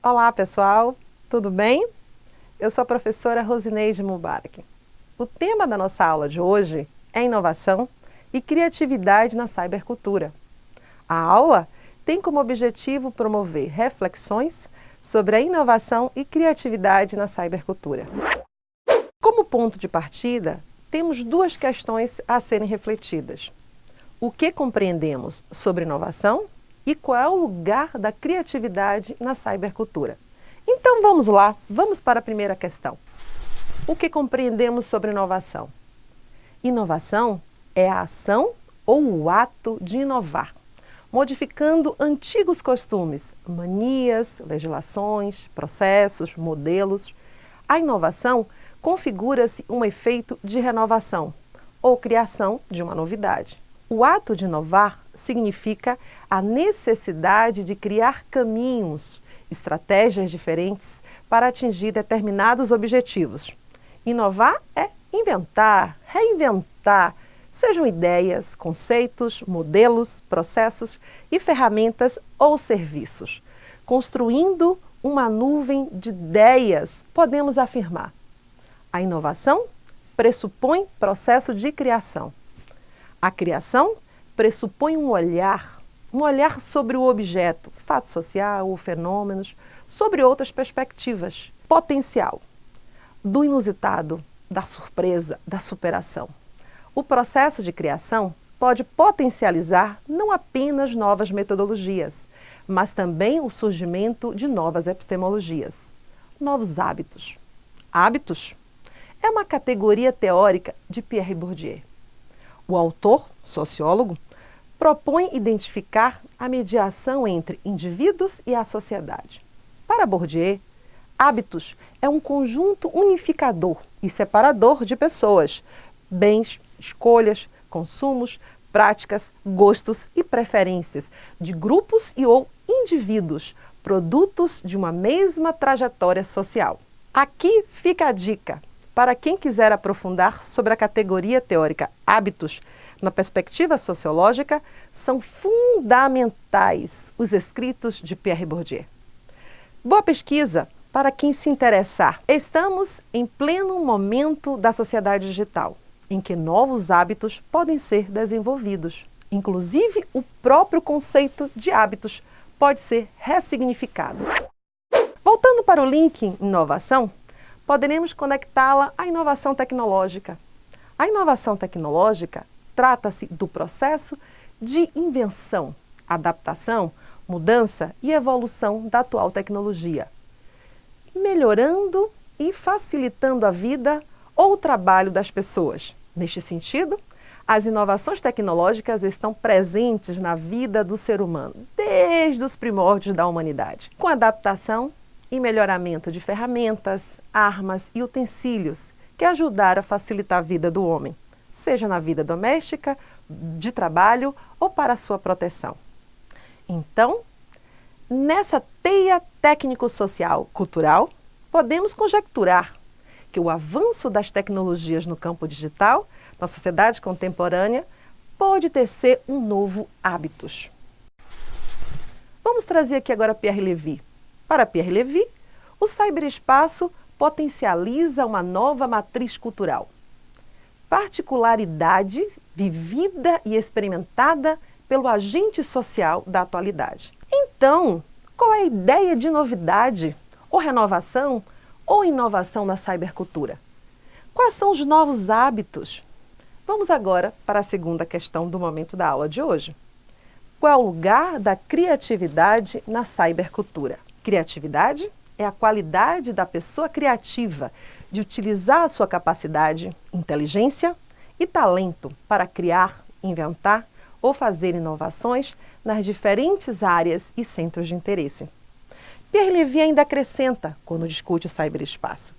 Olá pessoal, tudo bem? Eu sou a professora Rosineide Mubarak. O tema da nossa aula de hoje é inovação e criatividade na cybercultura. A aula tem como objetivo promover reflexões sobre a inovação e criatividade na cybercultura. Como ponto de partida, temos duas questões a serem refletidas. O que compreendemos sobre inovação e qual é o lugar da criatividade na cybercultura? Então vamos lá, vamos para a primeira questão. O que compreendemos sobre inovação? Inovação é a ação ou o ato de inovar, modificando antigos costumes, manias, legislações, processos, modelos. A inovação configura-se um efeito de renovação ou criação de uma novidade. O ato de inovar significa a necessidade de criar caminhos, estratégias diferentes para atingir determinados objetivos. Inovar é inventar, reinventar, sejam ideias, conceitos, modelos, processos e ferramentas ou serviços. Construindo uma nuvem de ideias, podemos afirmar: a inovação pressupõe processo de criação. A criação pressupõe um olhar sobre o objeto, fato social ou fenômenos, sobre outras perspectivas. Potencial do inusitado, da surpresa, da superação. O processo de criação pode potencializar não apenas novas metodologias, mas também o surgimento de novas epistemologias, novos hábitos. Hábitos é uma categoria teórica de Pierre Bourdieu. O autor, sociólogo, propõe identificar a mediação entre indivíduos e a sociedade. Para Bourdieu, hábitos é um conjunto unificador e separador de pessoas, bens, escolhas, consumos, práticas, gostos e preferências de grupos e ou indivíduos, produtos de uma mesma trajetória social. Aqui fica a dica para quem quiser aprofundar sobre a categoria teórica hábitos. Na perspectiva sociológica, são fundamentais os escritos de Pierre Bourdieu. Boa pesquisa para quem se interessar. Estamos em pleno momento da sociedade digital, em que novos hábitos podem ser desenvolvidos. Inclusive, o próprio conceito de hábitos pode ser ressignificado. Voltando para o link inovação, poderemos conectá-la à inovação tecnológica. A inovação tecnológica trata-se do processo de invenção, adaptação, mudança e evolução da atual tecnologia, melhorando e facilitando a vida ou o trabalho das pessoas. Neste sentido, as inovações tecnológicas estão presentes na vida do ser humano, desde os primórdios da humanidade, com adaptação e melhoramento de ferramentas, armas e utensílios que ajudaram a facilitar a vida do homem, seja na vida doméstica, de trabalho ou para a sua proteção. Então, nessa teia técnico-social cultural, podemos conjecturar que o avanço das tecnologias no campo digital, na sociedade contemporânea, pode tecer um novo hábitos. Vamos trazer aqui agora Pierre Levy. Para Pierre Levy, o ciberespaço potencializa uma nova matriz cultural. Particularidade vivida e experimentada pelo agente social da atualidade. Então, qual é a ideia de novidade, ou renovação, ou inovação na cybercultura? Quais são os novos hábitos? Vamos agora para a segunda questão do momento da aula de hoje. Qual é o lugar da criatividade na cybercultura? Criatividade é a qualidade da pessoa criativa de utilizar a sua capacidade, inteligência e talento para criar, inventar ou fazer inovações nas diferentes áreas e centros de interesse. Pierre Levy ainda acrescenta, quando discute o cyberespaço,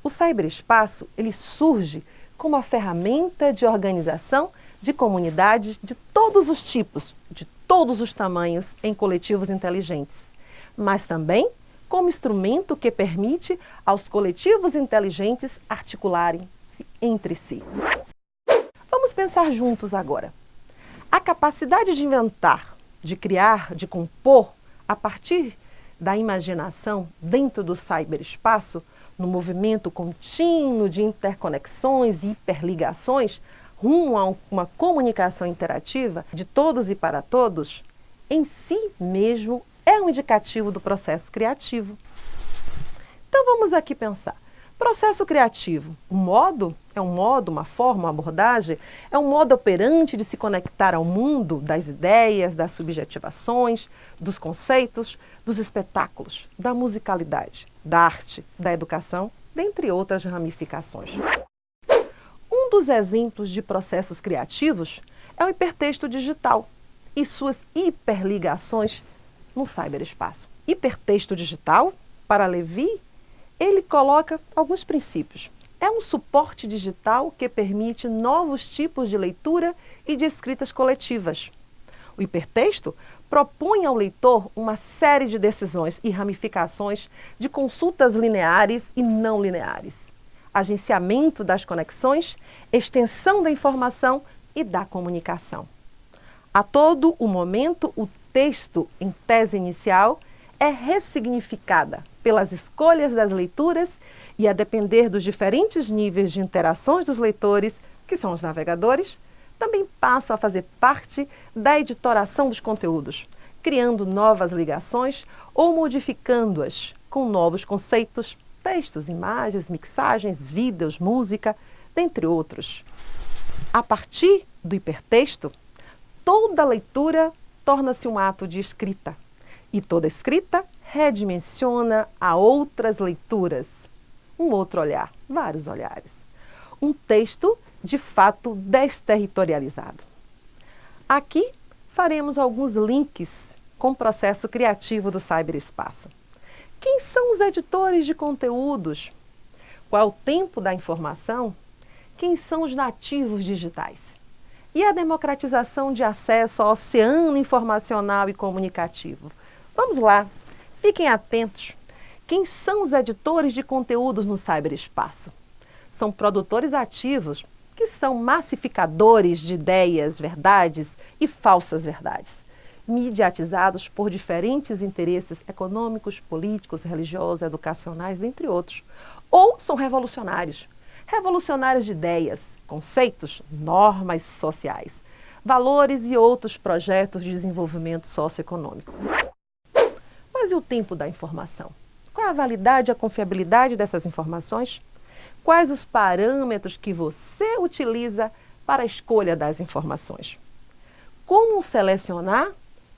o cyberespaço ele surge como uma ferramenta de organização de comunidades de todos os tipos, de todos os tamanhos em coletivos inteligentes, mas também como instrumento que permite aos coletivos inteligentes articularem-se entre si. Vamos pensar juntos agora. A capacidade de inventar, de criar, de compor, a partir da imaginação dentro do cyberespaço, no movimento contínuo de interconexões e hiperligações, rumo a uma comunicação interativa de todos e para todos, em si mesmo é um indicativo do processo criativo. Então vamos aqui pensar. Processo criativo, um modo, uma forma, uma abordagem, é um modo operante de se conectar ao mundo das ideias, das subjetivações, dos conceitos, dos espetáculos, da musicalidade, da arte, da educação, dentre outras ramificações. Um dos exemplos de processos criativos é o hipertexto digital e suas hiperligações no cyberespaço. Hipertexto digital, para Levi, ele coloca alguns princípios. É um suporte digital que permite novos tipos de leitura e de escritas coletivas. O hipertexto propõe ao leitor uma série de decisões e ramificações de consultas lineares e não lineares, agenciamento das conexões, extensão da informação e da comunicação. A todo o momento, o texto, em tese inicial, é ressignificada pelas escolhas das leituras e, a depender dos diferentes níveis de interações dos leitores, que são os navegadores, também passam a fazer parte da editoração dos conteúdos, criando novas ligações ou modificando-as com novos conceitos, textos, imagens, mixagens, vídeos, música, dentre outros. A partir do hipertexto, toda leitura torna-se um ato de escrita. E toda escrita redimensiona a outras leituras. Um outro olhar, vários olhares. Um texto, de fato, desterritorializado. Aqui faremos alguns links com o processo criativo do cyberespaço. Quem são os editores de conteúdos? Qual é o tempo da informação? Quem são os nativos digitais? E a democratização de acesso ao oceano informacional e comunicativo? Vamos lá, fiquem atentos. Quem são os editores de conteúdos no cyberespaço? São produtores ativos que são massificadores de ideias, verdades e falsas verdades, mediatizados por diferentes interesses econômicos, políticos, religiosos, educacionais, dentre outros. Ou são revolucionários, revolucionários de ideias, conceitos, normas sociais, valores e outros projetos de desenvolvimento socioeconômico. Mas e o tempo da informação? Qual é a validade e a confiabilidade dessas informações? Quais os parâmetros que você utiliza para a escolha das informações? Como selecionar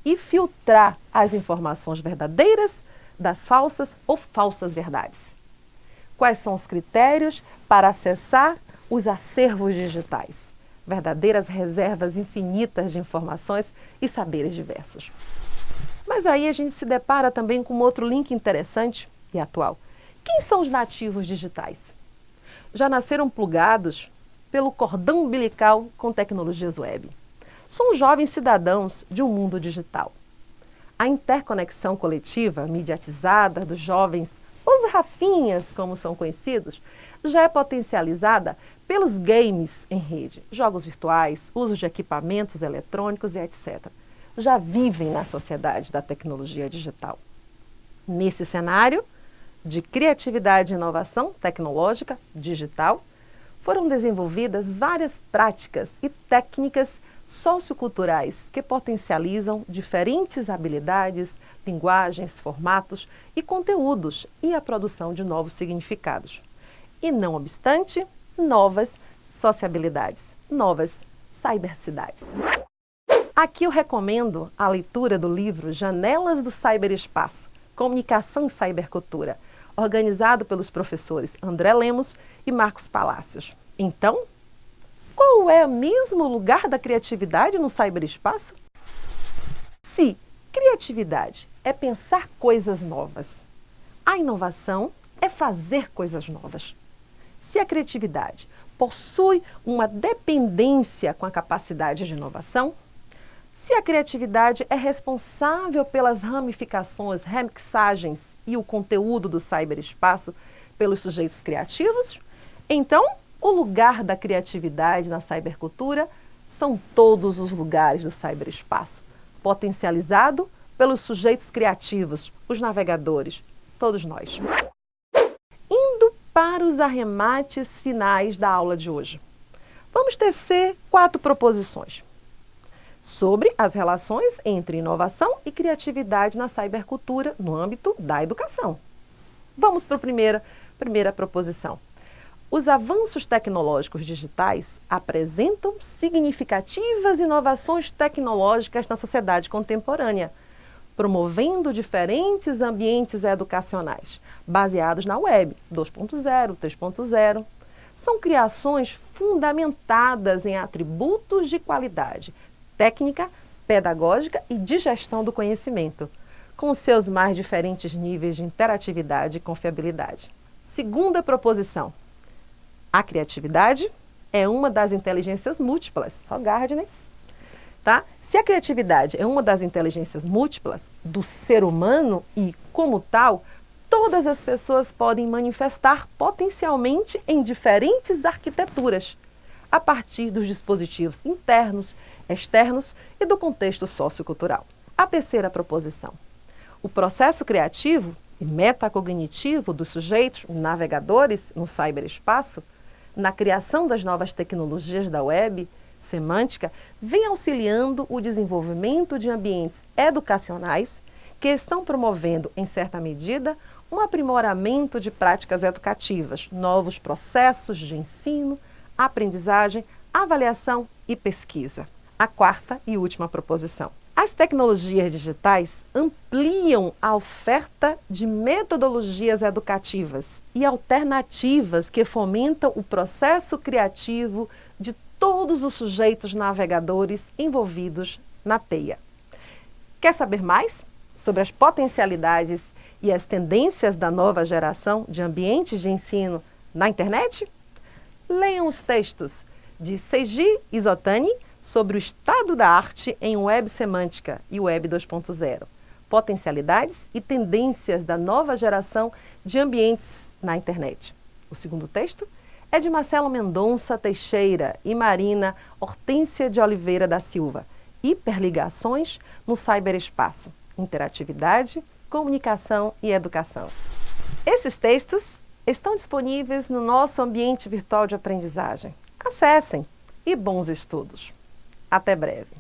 e filtrar as informações verdadeiras das falsas ou falsas verdades? Quais são os critérios para acessar os acervos digitais? Verdadeiras reservas infinitas de informações e saberes diversos. Mas aí a gente se depara também com outro link interessante e atual. Quem são os nativos digitais? Já nasceram plugados pelo cordão umbilical com tecnologias web. São jovens cidadãos de um mundo digital. A interconexão coletiva, mediatizada dos jovens, os rafinhas, como são conhecidos, já é potencializada pelos games em rede, jogos virtuais, uso de equipamentos eletrônicos e etc. Já vivem na sociedade da tecnologia digital. Nesse cenário de criatividade e inovação tecnológica digital, foram desenvolvidas várias práticas e técnicas socioculturais que potencializam diferentes habilidades, linguagens, formatos e conteúdos e a produção de novos significados. E, não obstante, novas sociabilidades, novas cybercidades. Aqui eu recomendo a leitura do livro Janelas do Cyberespaço, Comunicação e Cybercultura, organizado pelos professores André Lemos e Marcos Palácios. Então, qual é mesmo o lugar da criatividade no cyberespaço? Se criatividade é pensar coisas novas, a inovação é fazer coisas novas. Se a criatividade possui uma dependência com a capacidade de inovação, se a criatividade é responsável pelas ramificações, remixagens e o conteúdo do cyberespaço pelos sujeitos criativos, então o lugar da criatividade na cybercultura são todos os lugares do cyberespaço, potencializado pelos sujeitos criativos, os navegadores, todos nós. Indo para os arremates finais da aula de hoje, vamos tecer 4 proposições sobre as relações entre inovação e criatividade na cybercultura no âmbito da educação. Vamos para a primeira proposição. Os avanços tecnológicos digitais apresentam significativas inovações tecnológicas na sociedade contemporânea, promovendo diferentes ambientes educacionais, baseados na web 2.0, 3.0. São criações fundamentadas em atributos de qualidade, técnica, pedagógica e de gestão do conhecimento, com seus mais diferentes níveis de interatividade e confiabilidade. Segunda proposição. A criatividade é uma das inteligências múltiplas. Ó, Gardner. Tá? Se a criatividade é uma das inteligências múltiplas do ser humano e, como tal, todas as pessoas podem manifestar potencialmente em diferentes arquiteturas, a partir dos dispositivos internos, externos e do contexto sociocultural. A terceira proposição. O processo criativo e metacognitivo dos sujeitos navegadores no ciberespaço, na criação das novas tecnologias da web, semântica, vem auxiliando o desenvolvimento de ambientes educacionais que estão promovendo, em certa medida, um aprimoramento de práticas educativas, novos processos de ensino, aprendizagem, avaliação e pesquisa. A quarta e última proposição. As tecnologias digitais ampliam a oferta de metodologias educativas e alternativas que fomentam o processo criativo de todos os sujeitos navegadores envolvidos na teia. Quer saber mais sobre as potencialidades e as tendências da nova geração de ambientes de ensino na internet? Leiam os textos de Seiji Izotani sobre o estado da arte em web semântica e web 2.0, potencialidades e tendências da nova geração de ambientes na internet. O segundo texto é de Marcelo Mendonça Teixeira e Marina Hortência de Oliveira da Silva, Hiperligações no Ciberespaço, Interatividade, Comunicação e Educação. Esses textos estão disponíveis no nosso ambiente virtual de aprendizagem. Acessem e bons estudos! Até breve!